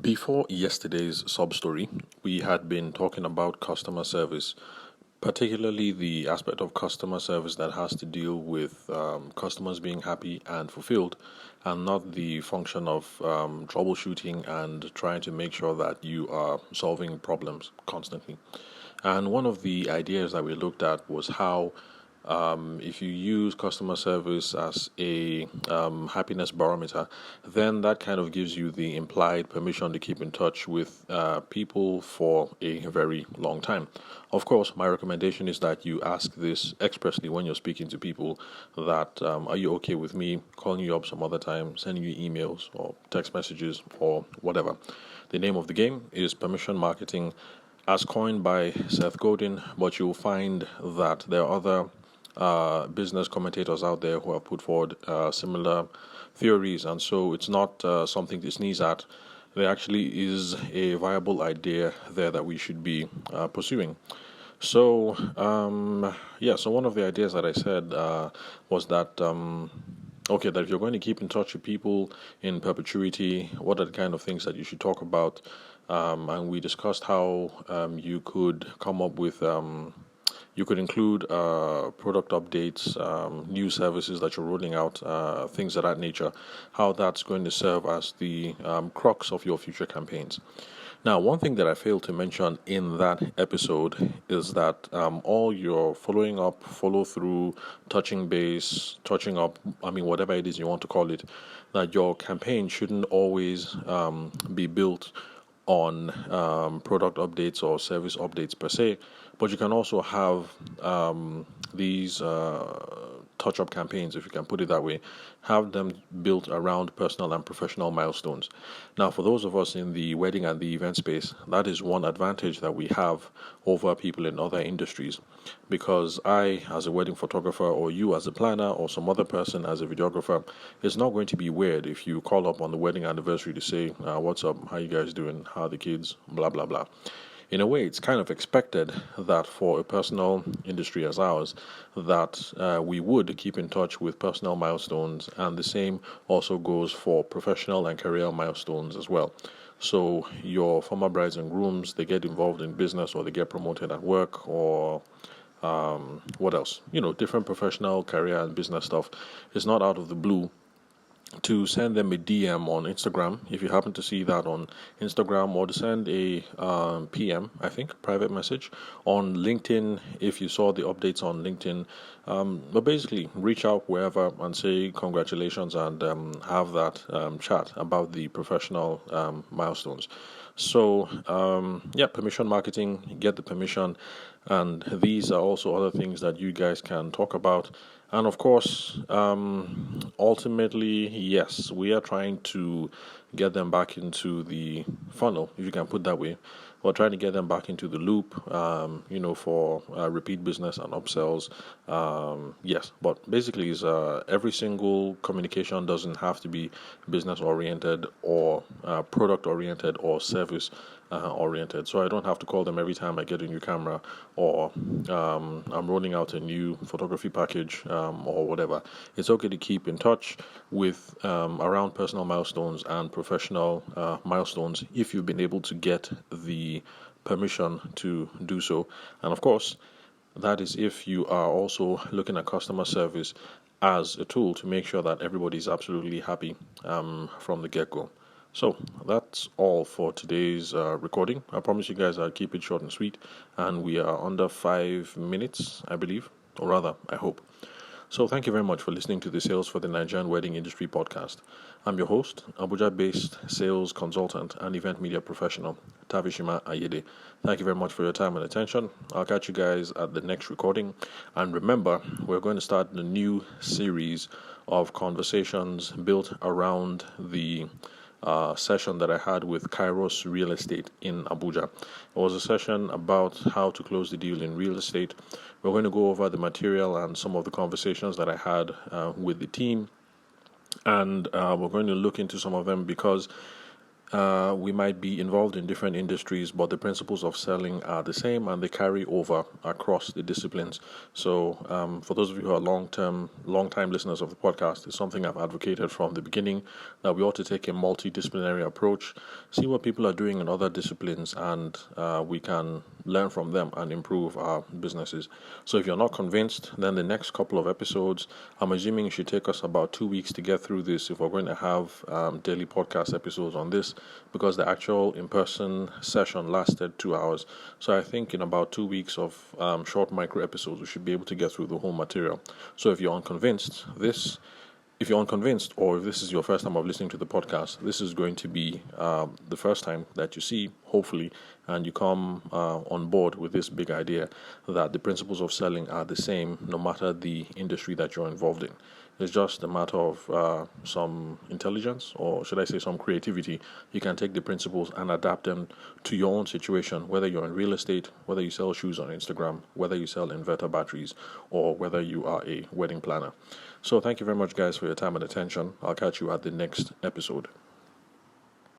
Before yesterday's sub story, we had been talking about customer service, particularly the aspect of customer service that has to deal with customers being happy and fulfilled, and not the function of troubleshooting and trying to make sure that you are solving problems constantly. And one of the ideas that we looked at was how if you use customer service as a happiness barometer, then that kind of gives you the implied permission to keep in touch with people for a very long time. Of course, my recommendation is that you ask this expressly when you're speaking to people that are you okay with me calling you up some other time, sending you emails or text messages or whatever. The name of the game is permission marketing as coined by Seth Godin, but you'll find that there are other business commentators out there who have put forward similar theories, and so it's not something to sneeze at. There actually is a viable idea there that we should be pursuing. So, so one of the ideas that I said was that. Okay, that if you're going to keep in touch with people in perpetuity, what are the kind of things that you should talk about? And we discussed how you could come up with you could include product updates, new services that you're rolling out, things of that nature, how that's going to serve as the crux of your future campaigns. Now, one thing that I failed to mention in that episode is that all your following up, follow through, touching base, touching up, whatever it is you want to call it, that your campaign shouldn't always be built on product updates or service updates per se, but you can also have these touch-up campaigns, if you can put it that way, have them built around personal and professional milestones. Now, for those of us in the wedding and the event space, that is one advantage that we have over people in other industries, because I, as a wedding photographer, or you as a planner, or some other person as a videographer, it's not going to be weird if you call up on the wedding anniversary to say, what's up, how you guys doing, how are the kids, blah, blah, blah. In a way, it's kind of expected that for a personal industry as ours, that we would keep in touch with personal milestones, and the same also goes for professional and career milestones as well. So your former brides and grooms, they get involved in business or they get promoted at work or what else? Different professional, career, and business stuff. It's not out of the blue to send them a DM on Instagram if you happen to see that on Instagram, or to send a PM, I think, private message on LinkedIn if you saw the updates on LinkedIn. But basically, reach out wherever and say congratulations and have that chat about the professional milestones. So, permission marketing, get the permission, and these are also other things that you guys can talk about. And of course, ultimately, yes, we are trying to get them back into the funnel, if you can put that way. We're trying to get them back into the loop, for repeat business and upsells. Yes, but basically, is every single communication doesn't have to be business oriented or product oriented or service oriented. So I don't have to call them every time I get a new camera or I'm rolling out a new photography package or whatever. It's okay to keep in touch with around personal milestones and professional milestones if you've been able to get the permission to do so. And of course, that is if you are also looking at customer service as a tool to make sure that everybody's absolutely happy from the get-go. So that's all for today's recording. I promise you guys I'll keep it short and sweet, and we are under 5 minutes, I believe, or rather, I hope. So thank you very much for listening to the Sales for the Nigerian Wedding Industry podcast. I'm your host, Abuja-based sales consultant and event media professional, Tavishima Ayede. Thank you very much for your time and attention. I'll catch you guys at the next recording. And remember, we're going to start a new series of conversations built around the session that I had with Kairos Real Estate in Abuja. It was a session about how to close the deal in real estate. We're going to go over the material and some of the conversations that I had with the team, and we're going to look into some of them because We might be involved in different industries, but the principles of selling are the same and they carry over across the disciplines. So, for those of you who are long time listeners of the podcast, it's something I've advocated from the beginning that we ought to take a multidisciplinary approach, see what people are doing in other disciplines, and we can learn from them and improve our businesses. So, if you're not convinced, then the next couple of episodes, I'm assuming it should take us about 2 weeks to get through this if we're going to have daily podcast episodes on this, because the actual in-person session lasted 2 hours. So I think in about 2 weeks of short micro episodes, we should be able to get through the whole material. So if you're unconvinced, or if this is your first time of listening to the podcast, this is going to be the first time that you see, hopefully, and you come on board with this big idea that the principles of selling are the same no matter the industry that you're involved in. It's just a matter of some intelligence, or should I say some creativity. You can take the principles and adapt them to your own situation, whether you're in real estate, whether you sell shoes on Instagram, whether you sell inverter batteries, or whether you are a wedding planner. So thank you very much, guys, for your time and attention. I'll catch you at the next episode.